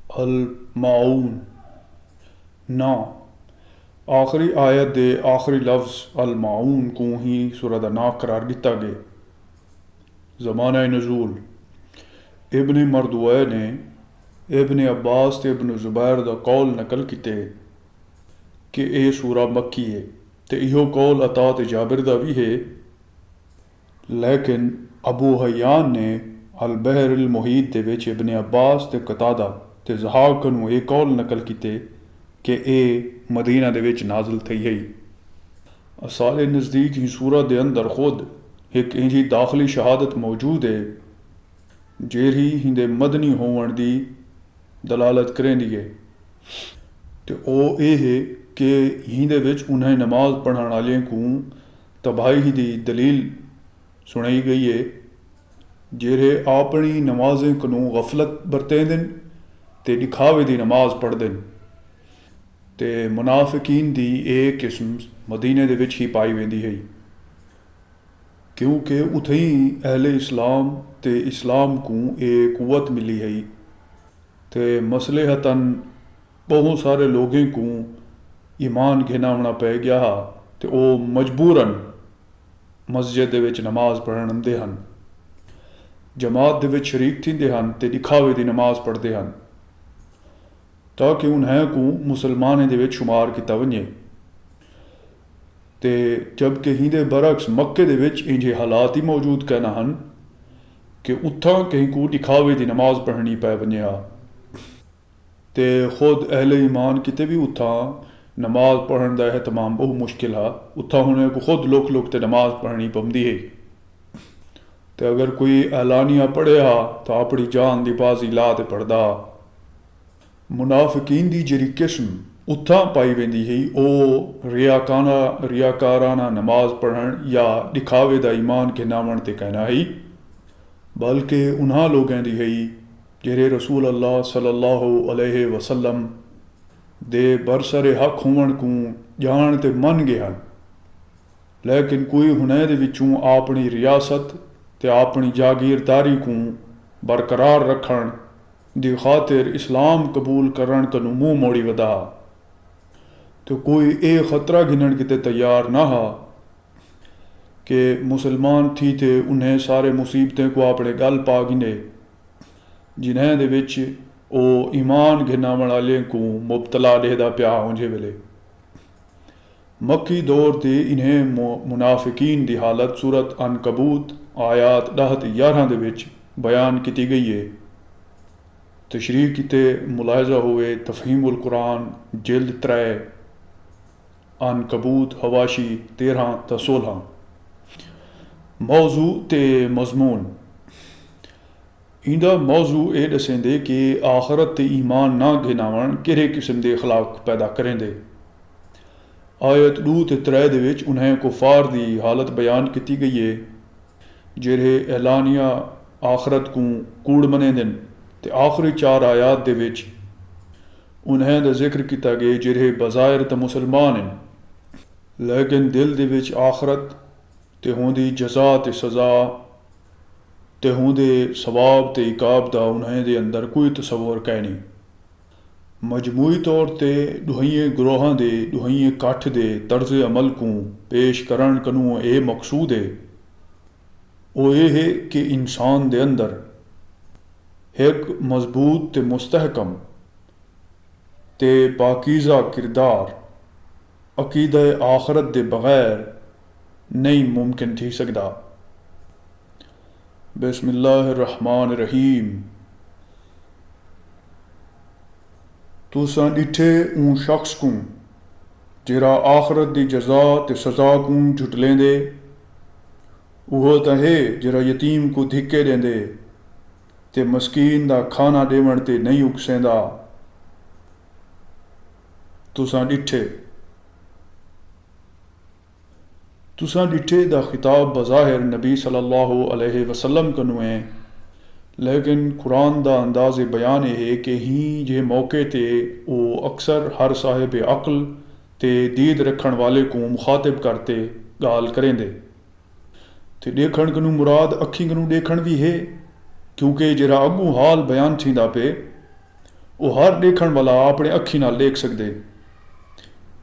अल माऊन ना आखिरी आयत दे आखिरी लफ्ज़ अल माऊन को ही सूरह दा ना करार दिता गया। ज़माना नज़ूल इब्न मरदुआ ने इब्न अब्बास ते इब्न ज़ुबैर दा कौल नकल किते कि यह सूरा मक्की है, तो इहो कौल अता ते जाबिर दा भी है। लेकिन अबू हयान ने अल बहर अल मुहीत दे विच इब्न अब्बास ते कतादा ते ज़हाक नूं यह कौल नकल किते कि यह मदीना दे विच नाज़िल थई है। असाले नज़दीक ही सूरत दे अंदर खुद एक इंजी दाखिली शहादत मौजूद है जेरी हिंदे मदनी होवन दी दलालत करेंदी है। तो ओ ये है कि हिंदे विच उन्हें नमाज पढ़ने वाले को तबाही दी दलील सुनाई गई है, जेरे अपनी नमाजें कनू गफलत बरतेंदन ते दिखावे दी नमाज पढ़दन। ते मुनाफिकीन दी एक किस्म मदीने दे विच ही पाई वेंदी है, क्योंकि उत्थे ही अहले इस्लाम ते इस्लाम को एक कुवत मिली है। ते मसलहतन बहुत सारे लोगों को ईमान घिनावना पै गया हा ते ओ मजबूरन मस्जिद दे विच नमाज पढ़न आंदे हन, जमात दे विच शरीक थींदे हन ते दिखावे दी नमाज पढ़ते हन ताकि उन्हें को मुसलमानें दे विच शुमार किया वने। ते जबकि हिंदे बरक्स मक्के दे विच इंजे हालात ही मौजूद कहना हन कि उत्थां कहीं को दिखावे दी नमाज पढ़नी पै वने हा। ते खुद अहले ईमान किते भी उत्थां नमाज पढ़न दा एहतमाम बहुत मुश्किल हा, उत्थां उन्हें को खुद लुक लुक ते नमाज पढ़नी पौंदी है। ते अगर कोई ऐलानिया पढ़े हा तो अपनी जान दी बाजी ला ते पढ़दा। मुनाफिकीन दी जिहड़ी किस्म उत्थां पाई वेंदी ही ओ रियाकाराना नमाज पढ़न या दिखावे दा ईमान घिनावण ते कहना ही, बल्कि उन्हां लोगों दी है जेरे रसूल अल्लाह सल्लल्लाहु अलैहि वसल्लम दे बरसरे हक होवन को जान ते मन गए हन, लेकिन कोई हुनैं दे विचों अपनी रियासत ते अपनी जागीरदारी को बरकरार रखण दी खातिर इस्लाम कबूल करन कनू मुँह मोड़ी वधा। तो कोई ये खतरा गिनन किते तैयार ना हा कि मुसलमान थी थे उन्हें सारे मुसीबतें को अपने गल पा गिने, जिन्हें दे विच ओ ईमान घिनावण वाले को मुबतला देदा प्या उंजे वेले। मक्की दौर ते इन्हें मुनाफिकीन दी हालत सूरत अनकबूत आयात 10 ते 11 दे विच बयान की गई है। तशरीह किते मुलाहजा हुए तफहीमुल कुरान जिल्द 3 अनकबूत हवाशी 13 ते 16। मौजू ते मजमून इंदा मौजू ये दसेंदे कि आखरत ते ईमान ना घिनावण किहड़े किस्म के अखलाक पैदा करेंदे। आयत 2 ते 3 दे विच उन्हें कुफार दी हालत बयान की गई है जेरे ऐलानिया आखरत को कूड़ मनेंदन, ते आखिरी 4 आयात दे विच उन्हें दा जिक्र किया गया जेरे बज़ाहिर ते मुसलमान हैं, लेकिन दिल दे विच आखरत ते होंदी जज़ा ते सज़ा ते होंदे सवाब ते इकाब दा उन्हें दे अंदर कोई तसव्वुर कै नहीं। मजमूई तौर ते दुहिये ग्रोहां दे दुहिये कट्ठ दे तर्ज अमल को पेश करन कनू ये मकसूद है, वो ये है कि इंसान दे अंदर एक मजबूत ते मुस्तहकम ते पाकीज़ा किरदार अकीदा आखरत दे बगैर नहीं मुमकिन थी सकदा। बिस्मिल्लाहिर्रहमानिर्रहीम। तुसां डिठे उन शख्स को जेरा आखरत दी जज़ा ते सज़ा को झुटलेंदे, वो तो है जेरा यतीम को धिक्के देंदे ते मस्कीन दा खाना देवण ते नहीं उकसेंदा। तुसां डिठे दा खिताब बज़ाहिर नबी सल्लल्लाहु अलैहि वसल्लम कनू है, लेकिन कुरान दा अंदाज़ बयान है कि ही जे मौके ते वो अक्सर हर साहिब अक्ल ते दीद रखण वाले को मुखातिब करते गाल करेंदे। ते देखण कनू मुराद अखी कनू देखण भी है, क्योंकि जरा अगू हाल बयान थींदा पे ਉਹ ਹਰ ਦੇਖਣ ਵਾਲਾ ਆਪਣੇ ਅੱਖੀ ਨਾਲ ਦੇਖ ਸਕਦੇ।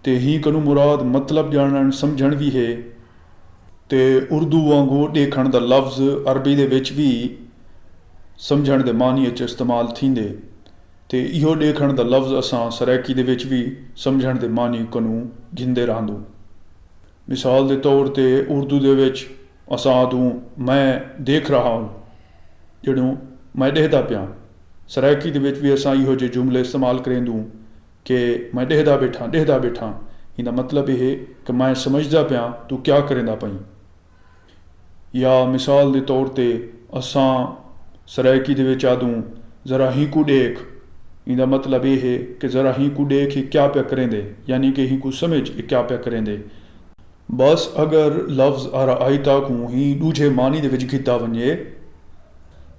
ਤੇ ਹੀ ਕਨੂੰ ਮੁਰਾਦ ਮਤਲਬ ਜਾਣਨ ਸਮਝਣ ਵੀ ਹੈ। ਤੇ ਉਰਦੂ ਵਾਂਗੂ ਦੇਖਣ ਦਾ ਲਫ਼ਜ਼ ਅਰਬੀ ਦੇ ਵਿੱਚ ਵੀ ਸਮਝਣ ਦੇ ਮਾਨੀ 'ਚ ਇਸਤੇਮਾਲ ਥींदे। ਤੇ इहो देखण ਦਾ ਲਫ਼ਜ਼ ਅਸਾਂ ਸਰੈਕੀ ਦੇ ਵਿੱਚ ਵੀ ਸਮਝਣ ਦੇ ਮਾਨੀ ਕਨੂੰ ਗਿੰਦੇ ਰਹਿੰਦੂ। ਮਿਸਾਲ ਦੇ ਤੌਰ ਤੇ ਉਰਦੂ ਦੇ ਵਿੱਚ ਅਸਾਂ ਆਦੂ ਮੈਂ ਦੇਖ ਰਹਾ ਹੂੰ, ਜਿਹੜੂ ਮੈਂ ਦੇਖਦਾ ਪਿਆ। ਸਰੈਕੀ ਦੇ ਵਿੱਚ ਵੀ ਅਸਾਂ ਇਹੋ ਜਿਹੇ ਜੁਮਲੇ ਇਸਤੇਮਾਲ ਕਰੇਂਦੂ ਕਿ ਮੈਂ ਦੇਖਦਾ ਬੈਠਾ। ਇਹਦਾ ਮਤਲਬ ਇਹ ਕਿ ਮੈਂ ਸਮਝਦਾ ਪਿਆ ਤੂੰ ਕਿਆ ਕਰੇਂਦਾ ਪਈ। ਜਾਂ ਮਿਸਾਲ ਦੇ ਤੌਰ ਤੇ ਅਸਾਂ ਸਰੈਕੀ ਦੇ ਵਿੱਚ ਆਦੂ ਜ਼ਰਾ ਹੀ ਕੋ ਦੇਖ। ਇਹਦਾ ਮਤਲਬ ਇਹ ਹੈ ਕਿ ਜ਼ਰਾ ਹੀ ਕੋ ਦੇਖ ਇਹ ਕਿਆ ਪਿਆ ਕरेंदे, यानी कि ही को समझ ये क्या पिया करेंदे। बस अगर लफ्ज़ अराइता को ही दूजे मानी दे विच कीता वञे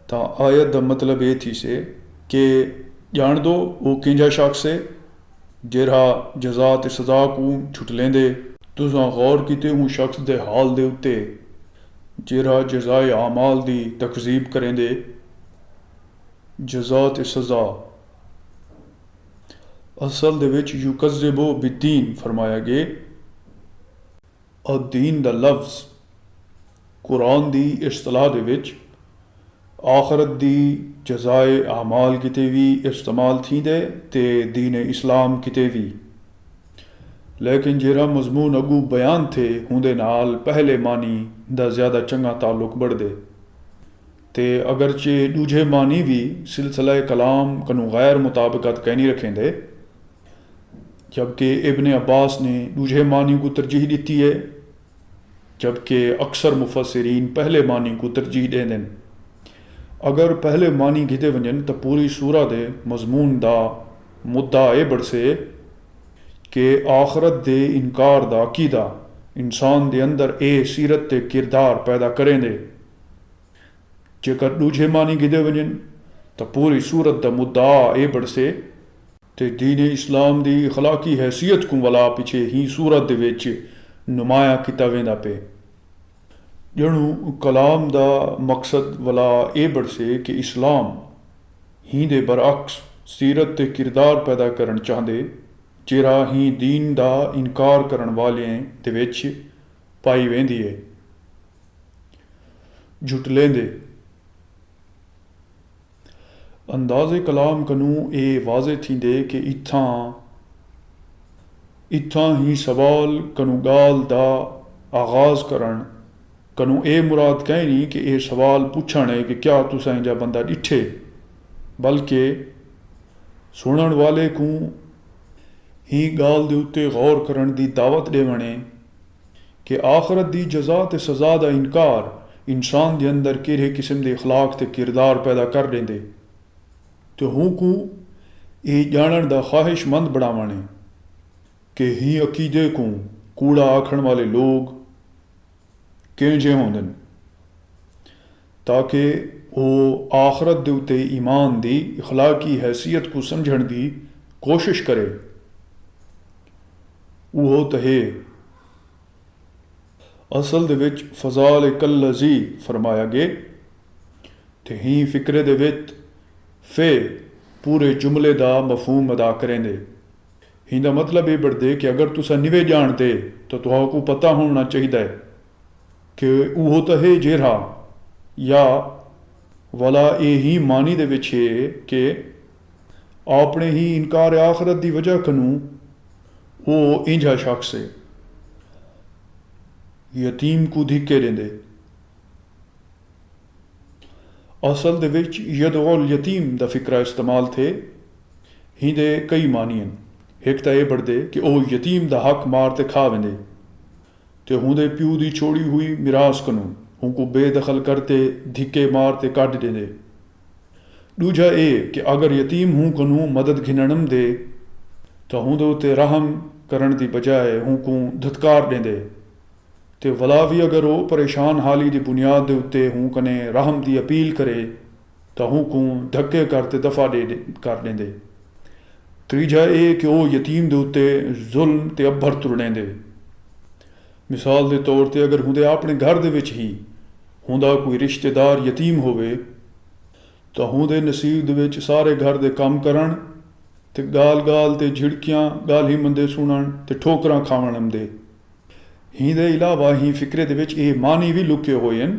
तो आयत का मतलब ये थी से कि जान दो वो किंजा शख्स है जेड़ा जज़ा ते सज़ा को छुट लेंदे। तुसां गौर कीते हूँ शख्स दे हाल दे उत्ते जेड़ा जज़ाए आमाल दी तकज़ीब करेंदे। जज़ा ते सज़ा असल दे विच युकज़्ज़िबु बिद्दीन फरमाया गया। और दीन दा लफ्ज़ कुरान दी इस्तलाह दे विच आखरत दी जज़ाए आमाल किते भी इस्तेमाल थींदे ते दीन इस्लाम किते भी। लेकिन जेरा मज़मून अगू बयान थे हुंदे नाल पहले मानी दा ज़्यादा चंगा ताल्लुक बढ़दे। ते अगरचे दूजे मानी भी सिलसिला कलाम कनू गैर मुताबिकत कहनी रखेंदे, जबकि इब्न अब्बास ने दूजे मानी को तरजीह दी है, जबकि अक्सर मुफस्सिरीन पहले मानी को तरजीह देंदे। अगर पहले मानी गिते वंजन तो पूरी सूरा दे मजमून दा मुद्दा ये बढ़से कि आखरत दे इनकार दा अकीदा इंसान दे अंदर ए सीरत ते किरदार पैदा करेंदे। जेकर दूजे मानी गिते वंजन तो पूरी सूरत दा मुद्दा ये बढ़से ते दीन इस्लाम दी अखलाकी हैसियत को वाला पिछे ही सूरत दे विच नुमाया किता वेंदा पे। जणू कलाम दा मकसद वाला ये बढ़से कि इस्लाम ही दे बरअक्स सीरत ते किरदार पैदा करन चाहदे जेरा ही दीन दा इनकार करन वाले दे विच पाई वेंदी है। झुटलेंदे अंदाज़े कलाम कनू ये वाज़े थींदे कि इत्थां ही सवाल कनू गाल दा आगाज़ करन कनू ए मुराद कहनी कि ये सवाल पुछण है कि क्या तुसां इंजा बंदा डिठे, बल्कि सुनन वाले को ही गाल दे उत्ते गौर करन दी दावत देवणे कि आखरत दी जज़ा ते सज़ा दा इनकार इंसान दे अंदर किहड़े किस्म दे अखलाक ते किरदार पैदा कर देंदे। तो हूँ को ये जानन दा ख्वाहिशमंद बनावणे कि ही अकीदे को कूड़ा आखण वाले लोग किंजे होंदन, ताकि वो आखरत दे उत्ते ईमान दी अखलाकी हैसियत को समझण दी कोशिश करे। वो तहे असल दे विच फज़ाल कल्लज़ी फरमाया गया ते ही फिक्रे दे विच फे पूरे जुमले दा मफहूम अदा करेंदे। हिंदा मतलब ये बढ़दे कि अगर तुसा निवे जानते तो तुहाको पता होना चाहिए कि वो तो है जेरा या वाला ये ही मानी दे विच है कि आपने ही इनकार आखरत दी वजह कनू वो इंजा शख्स है यतीम को धिक्के देंदे। असल दे विच यदउल यतीम दा फिक्रा इस्तेमाल थे हिंदे कई मानियन। एक तो यह बढ़दे कि ओ यतीम दा हक मार ते खा वेंदे ते हुंदे प्यू दी छोड़ी हुई मिरास कनू उनको बेदखल करते धिक्के मार ते कढ देंदे। दूजा ये कि अगर यतीम हूँ कनू मदद घिनणम दे तो हुंदे उत्ते रहम करण दी बजाय हुंकू धतकार देंदे ते वला भी अगर वो परेशान हाली की बुनियाद के उत्ते हूँ कने रहम की अपील करे तो हूँ को धक्के करते दफा कर देंदे। तीजा ये कि वो यतीम के उत्ते जुल्म ते अभर तुरनेंदे। मिसाल के तौर पर अगर हुंदे अपने घर दे विच ही हुंदा कोई रिश्तेदार यतीम होवे तो हुंदे नसीब दे विच सारे घर दे काम करन ते गाल गाल ते झिड़कियां गाली मंदे सुनन ते ठोकरां खावन आंदे। ही दे इलावा ही फिक्रे दे विच एह् मानी भी लुके होए न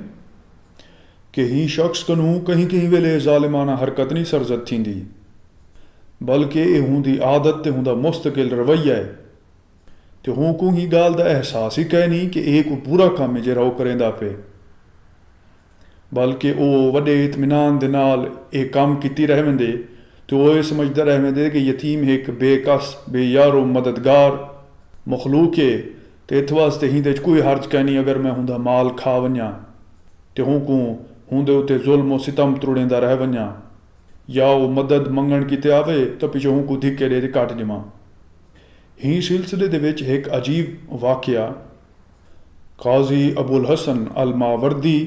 कि ही शख्स कनू कहीं कहीं वेले ज़ालिमाना हरकत नहीं सरजद थींदी, बल्कि एह् हुंदी आदत ते हुंदा मुस्तकिल रवैया है। ते हूँ को ही गाल दा एहसास ही कै नहीं कि एह् कोई बुरा कम्म है जेह्ड़ा ओह् करेंदा पे, बल्कि ओह् वड्डे इत्मीनान दे नाल एह् कम्म कीती रहवेंदे ते ओह् एह् समझदा रहवेंदे कि यतीम एक बेकस बेयारो मददगार मखलूक है ते इत्त वास्ते हिंदे च कोई हर्ज कै नहीं अगर मैं हुंदा माल खा वञां ते हूँ को हुंदे उत्ते जुल्म सितम त्रुड़ेंदा रह वञां, या वो मदद मंगण किते आवे तो पिछे हूँ को धिक्के दे कट दिवां। ही सिलसिले दे विच एक अजीब वाकया काजी अबुल हसन अल मावर्दी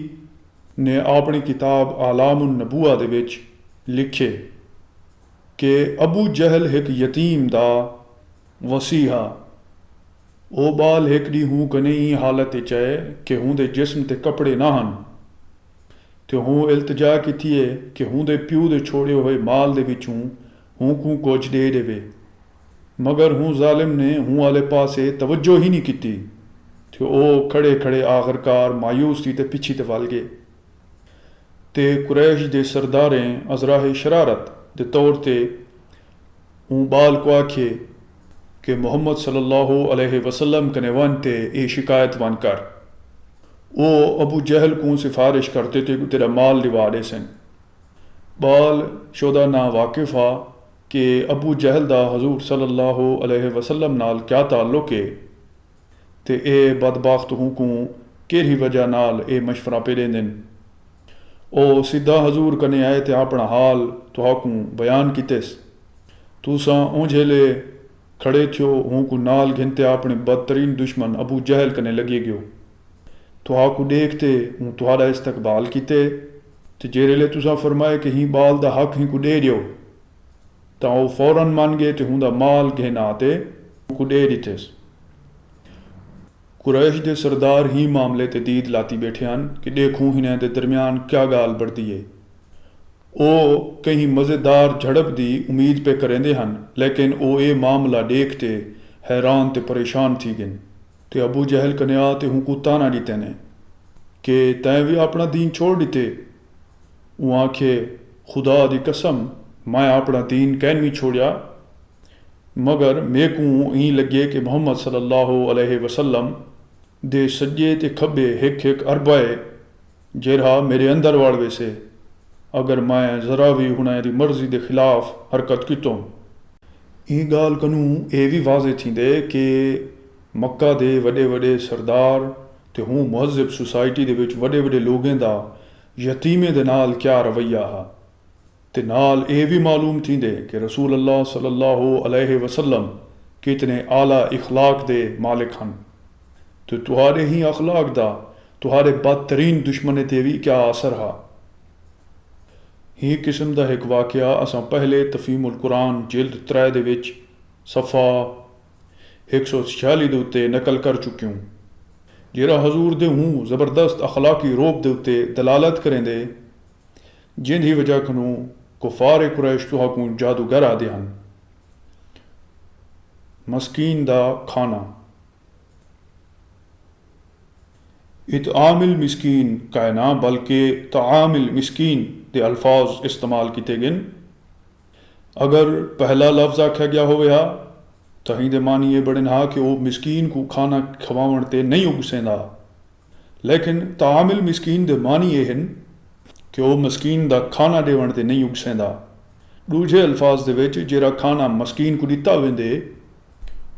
ने अपनी किताब आलामुन नबुआ दे विच लिखे कि अबू जहल एक यतीम दा वसीहा ओ बाल एक डी हूँ कने हालत च है कि हूँ दे जिस्म ते कपड़े ना हन ते हूँ इल्तजा कीती है कि हूँ दे प्यू दे छोड़े हुए माल दे विचों हूँ को कुछ दे देवे, मगर हूँ जालिम ने हूँ आले पासे तवज्जो ही नहीं की ते ओ खड़े खड़े आखिरकार मायूस थी ते पिछी ते वल गए। ते कुरैश दे सरदारें अजराह शरारत दे तौर ते हूँ बाल को आखे कि मोहम्मद सल्लल्लाहु अलैहि वसल्लम कने वन ते ए शिकायत वन कर। ओ अबू जहल को सिफारिश करते थे कि तेरा माल लिवा दे सन। बाल शोदा ना वाकिफ़ा कि अबू जहल दा हजूर सल्लल्लाहु अलैहि वसल्लम नाल क्या ताल्लुक है ते ए बदबख्त हूँ को केरी वजह नाल ए मशवरा पे देंदे न। ओ सीधा हजूर कने आए ते अपना हाल तुहाकू बयान कितेस। तुसां ओंझेले खड़े थियो हूँ को नाल घिनते अपने बदतरीन दुश्मन अबू जहल कने लगे गयो। तुहाकू देखते हूँ तुहाड़ा इस्तकबाल किते ते जेरेले तुसां फरमाए कि ही बाल दा हक ही को दे दियो तां ओ फौरन मान गए ते हुंदा माल घेना ते को दे दितेस। कुरैश दे सरदार ही मामले ते दीद लाती बैठे हन कि देखूं हिने दे दरम्यान क्या गाल बढ़ती है। ओ कहीं मज़ेदार झड़प दी उम्मीद पे करेंदे हन, लेकिन ओ ए मामला देखते हैरान ते परेशान थी गए ते अबू जहल कने आ ते हूँ को ताना दिते ने कि तैं भी अपना दीन छोड़ दिते। वो आखे खुदा दी कसम मैं अपना दीन कैन नहीं छोड़िया, मगर मेकू ई लगे कि मोहम्मद सल्लल्लाहु अलैहि वसल्लम दे सज्जे ते खब्बे हिक हिक अरबा है जेड़ा मेरे अंदर वाड़ वैसे अगर मैं ज़रा भी हुन दी मर्जी के खिलाफ हरकत कितों। ई गाल कनू ये भी वाजे थींदे कि मक्का दे वडे वडे सरदार ते हूँ महज़ब सोसाइटी दे विच वडे वडे लोगों दा यतीमे दे नाल क्या रवैया हा ते नाल ये भी मालूम थींदे कि रसूल अल्लाह सल्लल्लाहु अलैहि वसल्लम कितने आला इखलाक दे मालिक हन। तो तुहारे ही अखलाक दा तुहारे बदतरीन दुश्मने ते भी क्या असर हा। ही किस्म दा एक वाकया असां पहले तफीमुल कुरान जिल्द 3 दे विच सफ़ा 146 दे उत्ते नकल कर चुक्यूं, जेरा हजूर दे हूँ ज़बरदस्त अखलाकी रोब दे उत्ते दलालत करेंदे जिंदी वजह कनू कुफार कुरैश तुहाकू जादूगर आदे हन। मस्कीन दा खाना इतआमिल मिस्कीन कहना बल्कि तामिल मिस्कीन दे अल्फाज इस्तेमाल किते गए। अगर पहला लफ्ज़ आख्या गया होया तो ही दे मानी ये बड़े हा कि वह मिस्कीन को खाना खवावन ते नहीं उगसेंदा, लेकिन तामिल मिस्कीन दे मानी ये हैं कि वह मस्कीन दा खाना देवन ते नहीं उगसेंदा। दूजे अल्फाज दे विच जेरा खाना मस्कीन को दिता वेंदे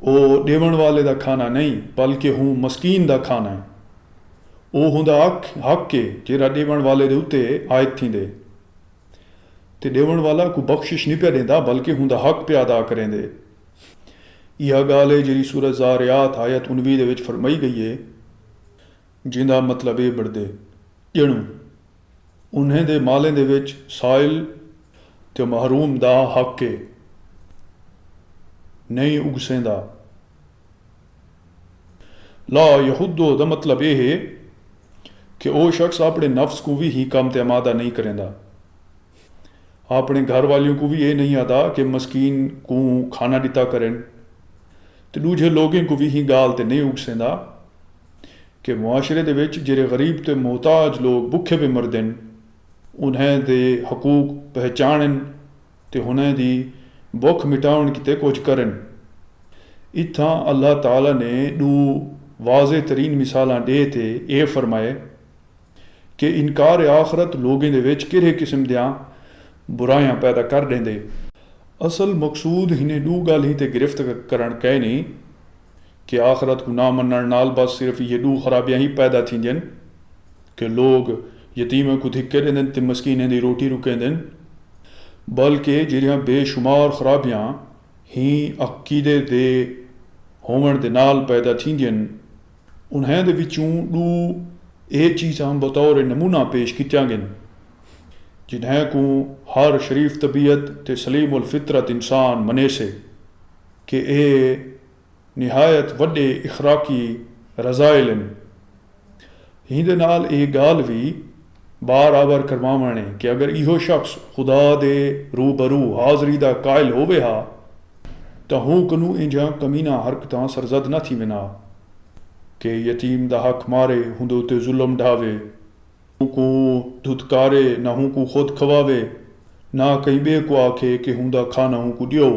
ओ देवन वाले दा खाना नहीं बल्कि हूँ मस्कीन दा खाना है। ओ हुंदा हक के जेरा देवन वाले दे उत्ते आयत थींदे ते देवन वाला को बख्शिश नहीं पे देंदा बल्कि हुंदा हक पे अदा करेंदे। यह गाल है जी सूरत ज़ारियात आयत 19 दे विच फरमाई गई है, जिंदा मतलब ये बढ़दे जणू उन्हें दे मालें दे विच साइल ते महरूम दा हक के नहीं उगसेंदा। ला यहुदो दा मतलब ये है कि वह शख्स अपने नफ्स को भी ही काम ते आमादा नहीं करेंदा। अपने घर वालियों को भी ये नहीं आता कि मस्कीन को खाना दिता करें, तो दूजे लोगों को भी ही गाल तो नहीं उगसेंदा कि मुआशरे दे विच जेरे गरीब ते मोहताज लोग भुखे पे मरदे उन्हें दे हकूक पहचानन ते उन्हें दी भुख मिटाउण किते कुछ करन। इत्थां अल्लाह ताला ने दू वाज़े तरीन मिसालां दे ते ये फरमाए कि इनकार आखरत लोगों दे विच किहड़े किस्म दियां बुराइयां पैदा कर देंदे। असल मकसूद हिने दू गल ही ते गिरफ्त करण कह नहीं कि आखरत को ना मनण नाल बस सिर्फ ये दू खराबियां ही पैदा थींदियन कि लोग यतीम को धिक्के देंदन ते मस्कीनें दी रोटी रुकेंदन, बल्कि जिहड़ियां बेशुमार खराबियां ही अकीदे दे होवण दे नाल पैदा थींदियन उन्हें दे विचों दू ये चीज़ां बतौर नमूना पेश कीतियां गन जिन्हें को हर शरीफ तबीयत ते सलीमुल फितरत इंसान मने से कि ए निहायत वड्डे इखराकी रज़ाइलन। हिंदे नाल ये गाल भी बार आबर करवावण है कि अगर इहो शख्स खुदा दे रूबरू हाज़री दा कायल होवे हा तो हूँ कनू इंजा कमीना हरकतां सरजद न थी वना कि यतीम दा हक मारे हुंदे उते जुल्म ढावे, को धुतकारे ना हूँ को खुद खवावे, ना कहीं बे को आखे कि हुंदा खाना हूँ को दियो।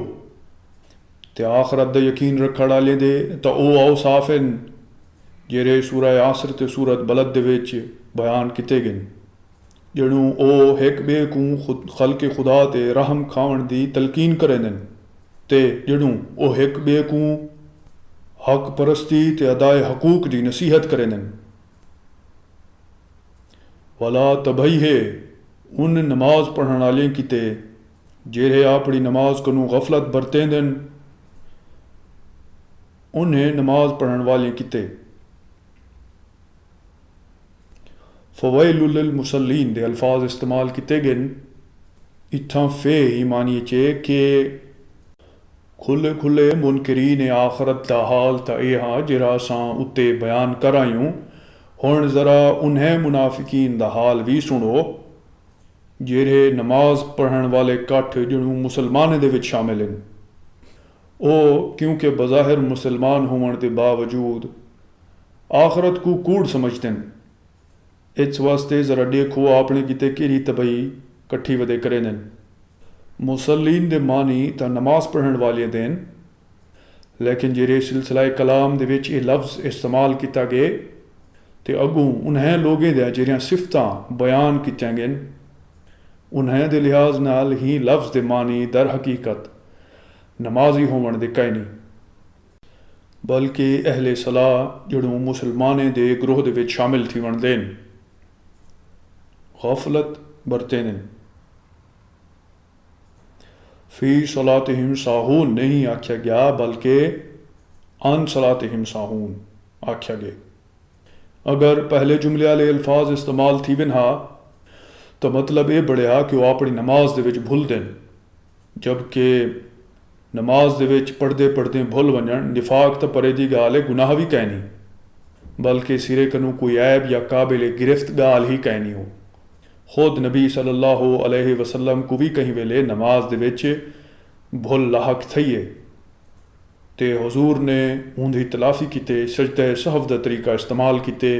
ते आखरत दा यकीन रखण वाले दे तो ओ औसाफन जेरे सूरह आसर ते सूरत बलद दे विच बयान किते गन, जड़ू ओ एक बे को खुद खल्के खुदा ते रहम खावण दी तलकीन करेंदन ते जड़ू ओ एक बे को हक परस्ती ते अदाए हकूक दी नसीहत करेंदन। वला तबई है उन नमाज पढ़ण वाले किते जेरे अपनी नमाज कनू गफलत बरतेंदन, उन्हें नमाज पढ़ण वाले किते फ़वैलुल लिल मुसल्लीन दे अल्फाज इस्तेमाल किते गन। इत्थां फे ही मानिए चे कि खुले खुले मुनकरीन आखरत दा हाल ता ये हा जिरा असां उत्ते बयान करायूं। हुण ज़रा उन्हें मुनाफिकीन दा हाल भी सुनो जेरे नमाज पढ़ण वाले कट्ठ जिन्हों मुसलमानें दे विच शामिल हैं। ओ क्योंकि बज़ाहिर मुसलमान होवन के बावजूद आखरत को कूड़ समझते हैं, इस वास्ते ज़रा देखो आपने किते केरी तबई कट्ठी वदे करें। मुसल्लीन दे मानी ता नमाज पढ़ण वाले देन, लेकिन जेरे सिलसिला कलाम दे विच ये लफ्ज़ इस्तेमाल किया गए तो अगों उन्हें लोगों दे जेरियां सिफतां बयान कीतियां गन उन्हें दे लिहाज नाल ही लफ्ज़ दे मानी दर हकीकत नमाजी होवन दे कई नहीं, बल्कि अहले सलाह जड़ों मुसलमानें दे ग्रोह दे विच शामिल थी वन देन गफलत बरतेन। फ़ी सलातिहिम साहून नहीं आख्या गया बल्कि अन सलातिहिम साहून आख्या गया। अगर पहले जुमले वाले अल्फाज इस्तेमाल थी वन हा तो मतलब ये बढ़िया कि वह अपनी नमाज दे विच भुल देन, जबकि नमाज दे विच पढ़दे पढ़दे भुल वंजण निफाक तो परे दी गाल है, गुनाह भी कहनी, बल्कि सिरे कनू कोई ऐब या काबिल गिरफ्त गाल ही कहनी हो। खुद नबी सल्लल्लाहु अलैहि वसल्लम को भी कहीं वेले नमाज दे विच भुल लाहक थईए ते हुजूर ने उंदी तलाफी किते सजदे सहव दा तरीका इस्तेमाल किते,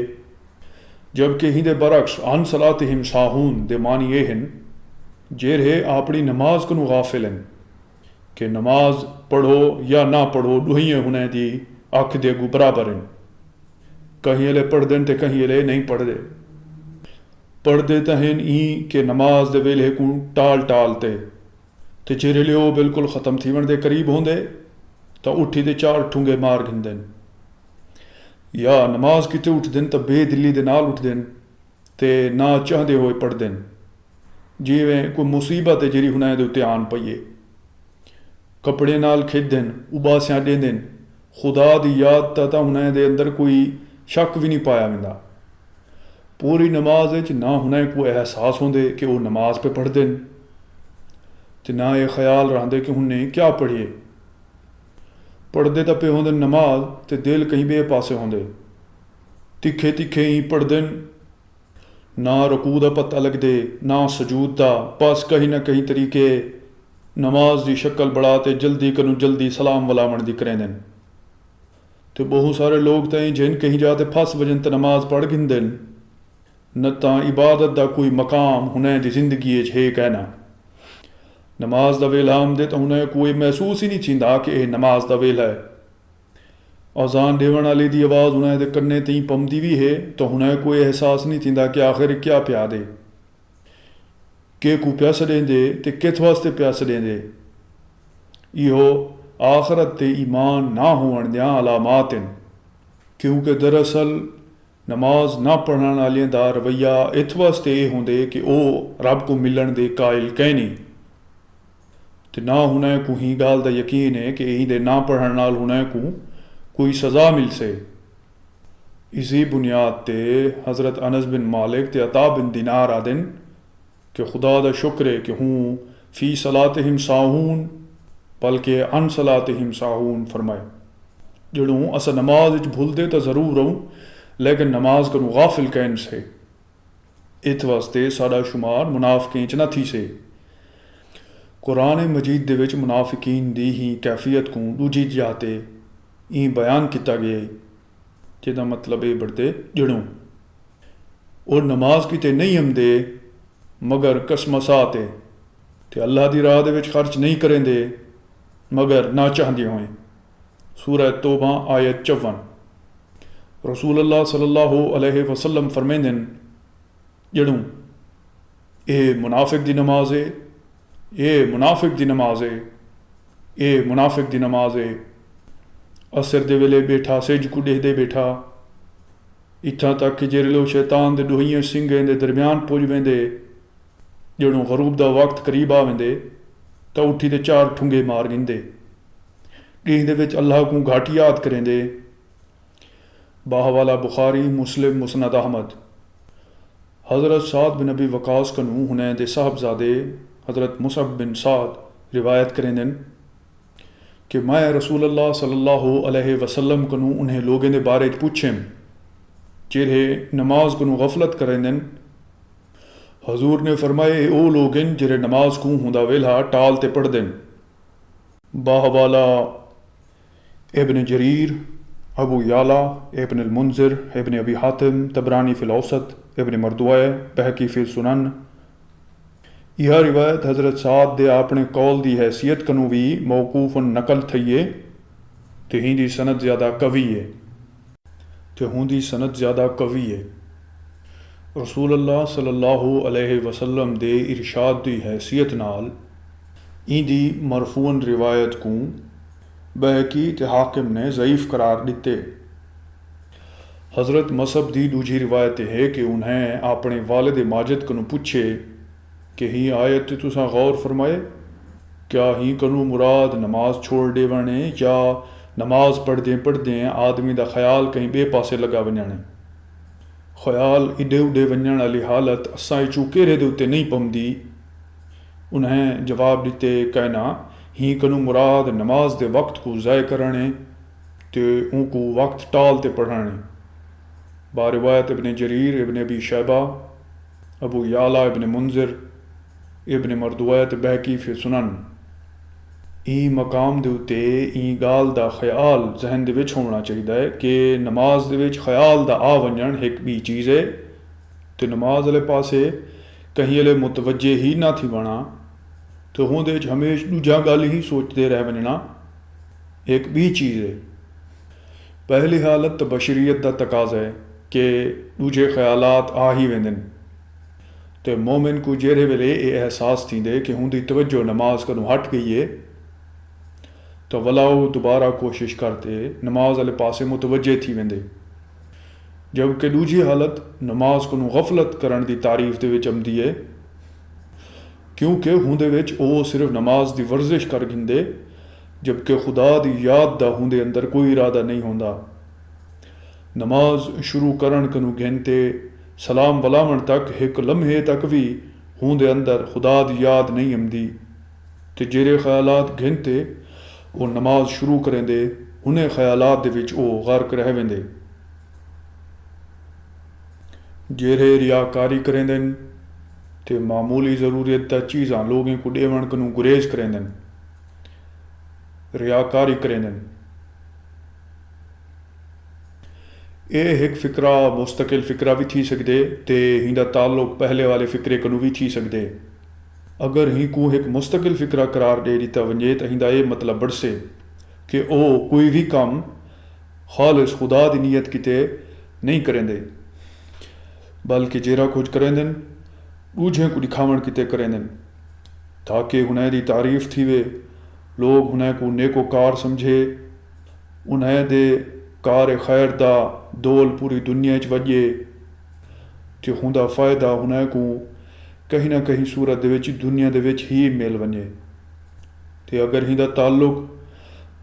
जबकि हिंदे बरक्स अन सलातिहिम साहून दे मानी ये हैं जेरे अपनी नमाज कनू गाफिल हैं कि नमाज पढ़ो या ना पढ़ो दुहिए हुने दी अख दे अगू बराबर हैं। कहीं एले पढ़दन ते कहीं एले नहीं पढ़दे, पढ़दे तो हैं ई कि नमाज दे वेले को टाल टालते ते जेरे ले वो बिल्कुल ख़त्म थी वन दे करीब होंदे तो उठी दे चार ठुंगे मार गिंदन, या नमाज किते उठदन तो बेदिली दे नाल उठदन ते ना चाहते हुए पढ़दन, जिवें कोई मुसीबत है जिहड़ी हुने दे उत्ते आन पईए। कपड़े नाल खेदन उबासियां देंदन, खुदा दी याद ता हुने दे अंदर कोई शक भी नहीं पाया वेंदा। पूरी नमाज विच ना हुने कोई एहसास होंदे कि वो नमाज पे पढ़दे ते ना ये ख्याल रहिंदे कि हुने क्या पढ़िए। पढ़दे तो पे होंदे नमाज ते दिल कहीं बे पासे होंदे, तिखे तिखे ही पढ़दन। ना रकू दा पता लगदे ना सजूद दा, बस कहीं ना कहीं तरीके नमाज की शक्ल बड़ा तो जल्दी कनू जल्दी सलाम वलावण दी करेंदे न। तो बहुत सारे लोग तो जिन कहीं जाते फस वजन तो नमाज पढ़ गिंदे न तां इबादत का कोई मकाम उन्हें दी जिंदगी है कहना। नमाज का वेला आमदे तो उन्हें कोई महसूस ही नहीं थींदा कि यह नमाज का वेला है। अजान देवण वाले की आवाज़ उन्हें दे कन्ने ती पमदी भी है तो उन्हें कोई एहसास नहीं थींदा कि आखिर क्या पिया दे, के को पिया छॾेंदे ते किथ वास्ते पिया छॾेंदे। इहो आखिरत ते ईमान ना होवण दियां अलामात हैं, क्योंकि दरअसल नमाज ना पढ़ने वाले का रवैया इस वास्ते ये होंदे कि वह रब को मिलन दे कायल कह नहीं, तो ना उन्हें को ही गाल का यकीन है कि यही दे ना पढ़ने नाल उन्हें को कोई सज़ा मिल से। इसी बुनियाद ते हज़रत अनस बिन मालिक ते अता बिन दिनार आदन कि खुदा दा शुक्र है कि हूँ फ़ी सलातिहिम साहून बल्कि अन सलातिहिम साहून फरमाए। जड़ूँ अस नमाज भूलते तो ज़रूर रहूँ लेकिन नमाज करूँ गाफिल कहन से, इत वास्ते साड़ा शुमार मुनाफिकीं च न थी से। कुरान मजीद दे विच मुनाफिकीन दी ही कैफियत को दूजी जाते ई बयान किया गया है, जिदा मतलब ये बढ़ते जड़ों और नमाज किते नहीं आमदे मगर कसमसाते ते अल्लाह दी राह दे विच खर्च नहीं करेंदे मगर ना चाहदे होए। सूरह तौबा आयत 54। रसूल अल्लाह सल्लल्लाहु अलैहि वसल्लम फरमांदे जड़ों ये मुनाफिक दी नमाज है, ये मुनाफिक दी नमाज है, ये मुनाफिक दी नमाज है। असर दे वेले बैठा सिज को देखदे बैठा इत्थां तक कि जेल्ले शैतान दे डोहियां सिंगें दे दरम्यान पुज वेंदे, जड़ों गरूब दा वक्त करीब आ वेंदे तो उठी ते चार ठुंगे मार गिंदे, कीं दे विच अल्लाह को घाट याद करेंदे। बाहवाला बुखारी मुस्लिम मुस्नद अहमद। हज़रत साद बिन अबी वकास कनू हुनैं दे साहबजादे हज़रत मुसअब बिन साद रिवायत करेंदन कि मैं रसूल अल्लाह सल्लल्लाहु अलैहि वसल्लम कनू उन्हें लोगों के बारे पूछें जेरे नमाज कनू गफलत करेंदन। हजूर ने फरमाए ओ लोगन जेरे नमाज को हुंदा वेला टाल ते पढ़ देन। बाहवाला इब्न जरीर, अबू याला, इब्न अल-मुंज़िर, इब्न अबी हातिम, तबरानी फ़िल औसत, इब्न मरदुआ, बहकी फ़िल सुनन। यह रिवायत हज़रत साद दे अपने कौल दी हैसियत कनू भी मौकूफ़न नकल थई है तो हिंदी सनद ज़्यादा कवी है, तो हुंदी सनद ज़्यादा कवी है। रसूल अल्लाह सल्लल्लाहु अलैहि वसल्लम दे इरशाद दी हैसियत नाल इंदी मरफून रिवायत को बहकी ते हाकिम ने ज़ईफ़ करार दिते। हज़रत मसब दी दूजी रिवायत है कि उन्हें अपने वालिद माजिद कनू पूछे कि ही आयत तुसां गौर फरमाए, क्या ही कनू मुराद नमाज छोड़ देवने या नमाज पढ़दे आदमी का ख्याल कहीं बे पासे लगा वञण। ख्याल इडे उडे वञण वाली हालत असां चू केरे दे उत्ते नहीं पवंदी। उन्हें जवाब दिते कहना ही कनू मुराद नमाज दे वक्त को ज़ाय करने ते उनको वक्त टाल ते पढ़ाने। बारिवायत इब्न जरीर, इब्न अबी शैबा, अबू याला, इब्न मुंज़िर, इब्न मरदुआ ते बहकी फ़िल सुनन। ई मकाम दे उत्ते ई गाल दा ख्याल जहन दे विच होना चाहिए कि नमाज दे विच ख्याल दा आ वंजन एक भी चीज़ है तो नमाज वाले पासे कहीं अले मुतवज्जे ही ना थी बना तो होंदे हमेशा दूजा गल ही सोचते रह वजना एक भी चीज़ है। पहली हालत तो बशरीत का तकाजा है कि दूजे ख्यालात आ ही वेंदन तो मोमिन को जेरे वेले ये एहसास थींदे कि हुंदी तवज्जो नमाज कदों हट गई है तो वलाओ दोबारा कोशिश करते नमाज वाले पासे मुतवज्जे थी वेंदे। जबकि दूजी हालत नमाज को गफलत करन दी तारीफ दे विच आमदी है क्योंकि हुंदे विच ओ सिर्फ नमाज दी वर्जिश कर गिंदे जबकि खुदा दी याद दा हुंदे अंदर कोई इरादा नहीं होंदा। नमाज शुरू करन कनू गिनते सलाम वलावण तक एक लम्हे तक भी हुंदे अंदर खुदा दी याद नहीं आमदी ते जेरे ख्यालात गिनते वो नमाज शुरू करेंदे उन्हें ख्यालात दे विच ओ गर्क रह वेंदे। ਜਿਹੜੇ ਰਿਆਕਾਰੀ ਕरेंदे ਤੇ ਮਾਮੂਲੀ ਜ਼ਰੂਰੀਅਤ ਦਾ ਚੀਜ਼ਾਂ ਲੋਕਾਂ को ਦੇਵਣ ਨੂੰ ਗੁਰੇਜ਼ ਕरेंदे ਰਿਆਕਾਰੀ करेंदे ਇਹ ਇੱਕ ਫਿਕਰਾ ਮੁਸਤਕਿਲ ਫਿਕਰਾ ਵੀ थी सकदे ते हिंदा ताल्लुक पहले वाले फिक्रे कनू भी थी सकदे अगर ही को एक मुस्तकिल फिक्रा करार दे दिता वंजे तो हिंदा ये मतलब बढ़से कि ओ कोई भी काम खालिस खुदा दी नीयत किते नहीं करेंदे बल्कि जेरा कुछ करेंदे दूजे को दिखावण किते करेंदे ताकि उन्हें दी तारीफ थी वे लोग उन्हें को नेकोकार समझे उन्हें दे कार खैर दा दोल पूरी दुनिया च वजे ते हुंदा फ़ायदा उन्हें को कहीं ना कहीं सूरत दे विच दुनिया दे विच ही मिल वने ते अगर हिंदा ताल्लुक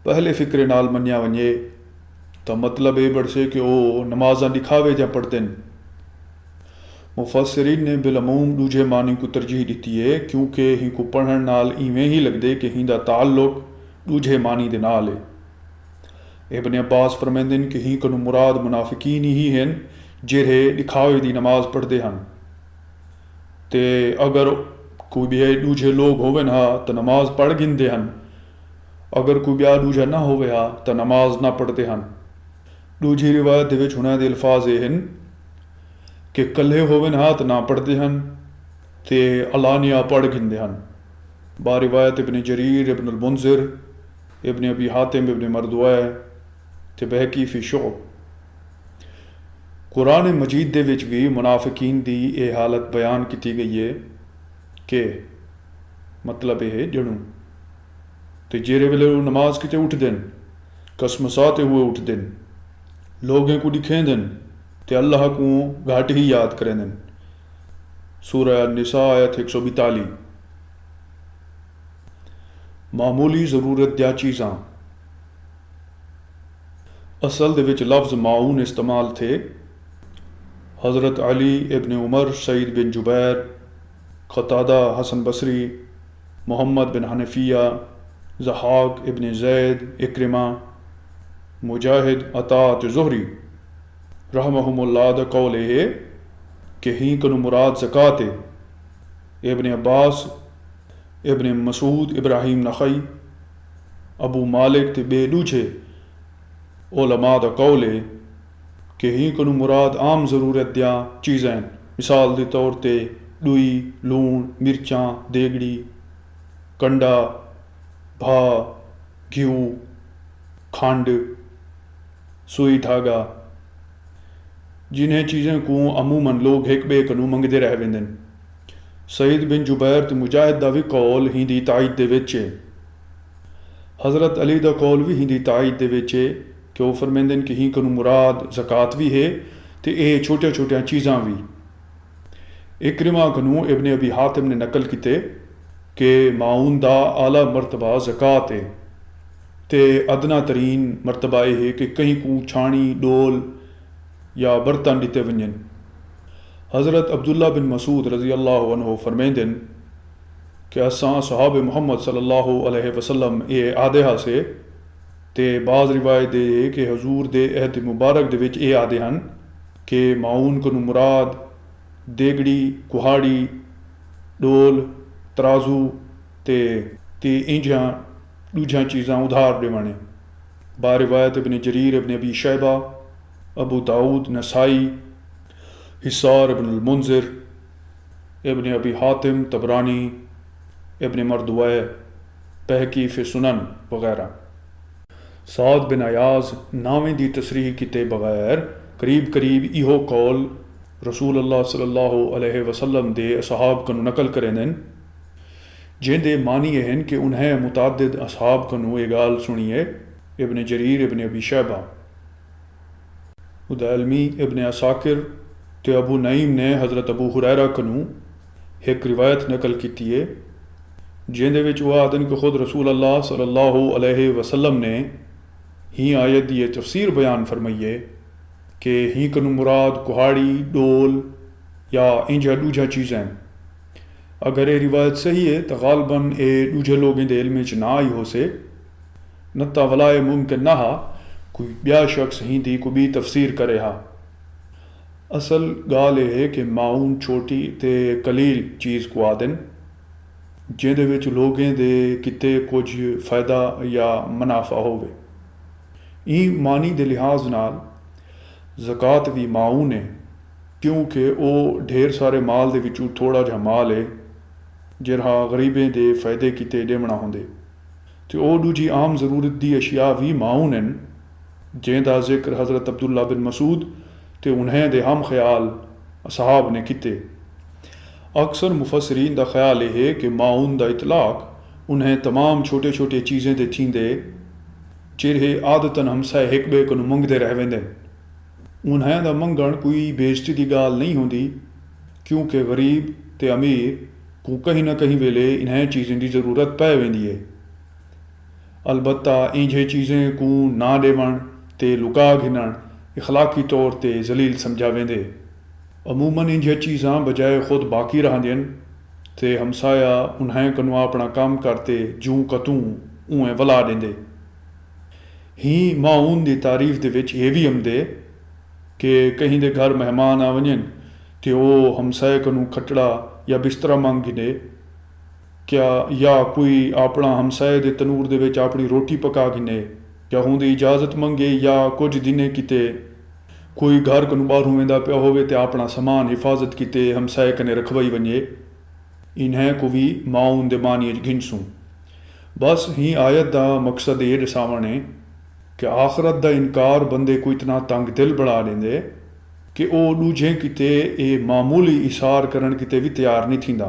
पहले फिक्रे नाल मन्या वने तो मतलब ये बढ़से कि वो नमाज़ां दिखावे जा पढ़ते मुफस्सिरीन ने बिलअमूम दूजे मानी को तरजीह दी है क्योंकि ही को पढ़न नाल इवें ही लगदे कि हिंदा ताल्लुक दूजे मानी दे नाल है इब्न अब्बास फरमांदे कि ही कनु मुराद मुनाफिकीन ही हैं जेरे दिखावे दी नमाज पढ़ते हैं ते अगर कोई भी दूजे लोग होवे ना तो नमाज पढ़ गिनते हैं अगर कोई ब्या दूजा ना होवे हा तो नमाज ना पढ़ते हैं दूजी रिवायत दे विच उन्हां दे अल्फाज ये हैं कि कल्ले होवे ना तो ना पढ़ते हैं ते अलानिया पढ़ गिनते हैं बा रिवायत इब्न जरीर इब्न मुंज़िर इब्न अबी हातिम इब्न मरदुआ ते बहकी फी शुअब कुरान मजीद दे विच भी मुनाफिकीन दी ये हालत बयान की गई है कि मतलब ये जड़ू ते जेरे वेले नमाज किते उठदे कसमसाते हुए उठदे लोगों को दिखेंदे ते अल्लाह को घाट ही याद करेंदे सूरह निसा आयत 142 मामूली ज़रूरत दियां चीज़ां असल दे विच लफ्ज़ माऊन इस्तेमाल थे हज़रत अली इब्न उमर सईद बिन जुबैर क़तादा हसन बसरी मोहम्मद बिन हनफिया ज़हाक इब्न ज़ैद इक्रिमा मुजाहिद अता ज़ुहरी रहमहुमुल्लाह दा कौल है कि ही कनु मुराद ज़कात इब्न अब्बास इब्न मसूद इब्राहिम नखई अबू मालिक ते बेदूजे उलमा दा कौल है कि ही कनु मुराद आम ज़रूरत दियां चीज़ां मिसाल के तौर ते दुई लूण मिर्चां देगड़ी कंडा भा घ्यू खंड सुई धागा जिन्हें चीज़ें को अमूमन लोग एक बे कनु मंगते रह वेंदे सईद बिन जुबैर ते मुजाहिद दा भी कौल ही दी ताईद दे विच है हज़रत अली दा कौल भी ही दी ताईद दे विच है कि वो फरमांदे कि ही कनु मुराद ज़कात भी है तो ये छोटे छोटे चीज़ां भी इक्रिमा कनु इब्न अबी हातिम ने नकल किते कि माऊन दा आला मरतबा ज़कात है ते अदना तरीन मरतबा यह है कि कहीं को छाणी डोल या बर्तन दिते वंजन हज़रत अब्दुल्ला बिन मसूद रज़ी अल्लाह अन्हु फरमांदे कि असां सहाबे मुहम्मद सल्लल्लाहु अलैहि वसल्लम ये आदे हा से ते बाज़ रिवायत है कि हजूर दे अहद मुबारक दे विच ये आदे हैं कि माऊन कनु मुराद देगड़ी कुहाड़ी डोल तराजू ते इंजां दूजा चीज़ां उधार देवणे बा रिवायत इब्न जरीर इब्न अबी शैबा अबू दाऊद नसाई हिसार इब्न मुंज़िर इब्न अबी हातिम तबरानी इब्न मरदुआ बहकी फी सुनन वगैरह साद बिन अयाज नावें दी तसरीह किते बगैर करीब करीब इहो कौल रसूल अल्लाह सल्लल्लाहु अलैहि वसल्लम दे असहाब कनु नकल करेंदे जिंदे मानी हैं कि उन्हें मुतादिद असहाब कनु ये गाल सुनिए इब्न जरीर इब्न अबी शैबा उदैलमी इब्न असाकिर ते अबू नईम ने हज़रत अबू हुरैरा कनु एक रिवायत नकल की है जिंदे विच वह आदन कि खुद रसूल अल्लाह सल्लल्लाहु अलैहि वसल्लम ने ही आयत दी तफसीर बयान फरमाइए कि ही कनु मुराद कुहाड़ी डोल या इंजा दूजा चीज़ें अगर ये रिवायत सही है तो गालबन ये दूजे लोगों के इल्म च ना आई हो से नत्ता वलाए मुमकिन ना हा कोई ब्या शख्स ही दी को भी तफसीर करे हा असल गाल ਇਹ ਹੈ ਕਿ ਮਾਊਨ ਛੋਟੀ ਤੇ ਕਲੀਲ ਚੀਜ਼ ਖਵਾ ਦੇਣ ਜਿਹਦੇ ਵਿੱਚ ਲੋਕਾਂ ਦੇ ਕਿਤੇ ਕੁਝ ਫਾਇਦਾ ਜਾਂ ਮੁਨਾਫਾ ਹੋਵੇ। ਇਹ ਮਾਨੀ ਦੇ ਲਿਹਾਜ਼ ਨਾਲ ਜ਼ਕਾਤ ਵੀ ਮਾਊਨ ਹੈ, ਕਿਉਂਕਿ ਉਹ ਢੇਰ ਸਾਰੇ ਮਾਲ ਦੇ ਵਿੱਚੋਂ ਥੋੜ੍ਹਾ ਜਿਹਾ ਮਾਲ ਹੈ ਜਿਹੜਾ ਗਰੀਬਾਂ ਦੇ ਫਾਇਦੇ ਕਿਤੇ ਦੇਵਣਾ ਹੁੰਦੇ। ਤੇ ਉਹ ਦੂਜੀ ਆਮ ਜ਼ਰੂਰਤ ਦੀ ਅਸ਼ਿਆ ਵੀ ਮਾਊਨ ਹਨ, ਜਿਹਦਾ ਜ਼ਿਕਰ ਹਜ਼ਰਤ ਅਬਦੁੱਲਾ ਬਿਨ ਮਸੂਦ ਤੇ उन्हें ਦੇ ਹਮ ਖਿਆਲ ਅਸਹਾਬ ਨੇ ਕੀਤੇ। ਅਕਸਰ ਮੁਫਸਰੀਨ ਦਾ ਖਿਆਲ ਇਹ ਹੈ ਕਿ ਮਾਊਨ ਦਾ ਇਤਲਾਕ उन्हें तमाम छोटे छोटे चीज़ें ते थींदे ਜਿਹੜੇ ਆਦਤਨ ਹਮਸਾਏ ਇੱਕ ॿिए को ਮੰਗਦੇ ਰਹਿ वेंदे। उन्हें ਦਾ ਮੰਗਣ ਕੋਈ ਬੇਇੱਜ਼ਤੀ ਦੀ ਗੱਲ ਨਹੀਂ ਹੁੰਦੀ, ਕਿਉਂਕਿ ਗਰੀਬ ਤੇ ਅਮੀਰ को कहीं ना कहीं वेले इन्हें चीज़ें की ज़रूरत पै वेंदी है। अलबत्ता इंजे चीज़ें को ना देवण ते लुका घिनण इखलाकी तौर ते जलील समझा वेंदे। अमूमन इंजे चीज़ां बजाय खुद बाकी रहंदियन ते हमसाया उन्हें कनु अपना काम करते जूं कतूं उएं वला देंदे। ही माऊन की तारीफ दे विच ये भी आंदे कि कहीं दे घर मेहमान आ वञन ते वो हमसाए कनु खटड़ा या बिस्तरा मंग गिने क्या, या कोई अपना हमसाए दे तनूर दे विच अपनी रोटी पका गिने या उनकी इजाज़त मंगे या कुछ दिने किते कोई घर कनु बाहरों वेंदा पिया होवे ते अपना समान हिफाजत किते हमसाए कने रखवाई वञे। इन्हें को भी माऊन दे मानी गिनसूं। बस ही आयत दा मकसद ये दसावण है कि आखरत दा इनकार बंदे को इतना तंग दिल बना देंदे कि वो दूजे किते ये मामूली इशार करन किते भी तैयार नहीं थींदा।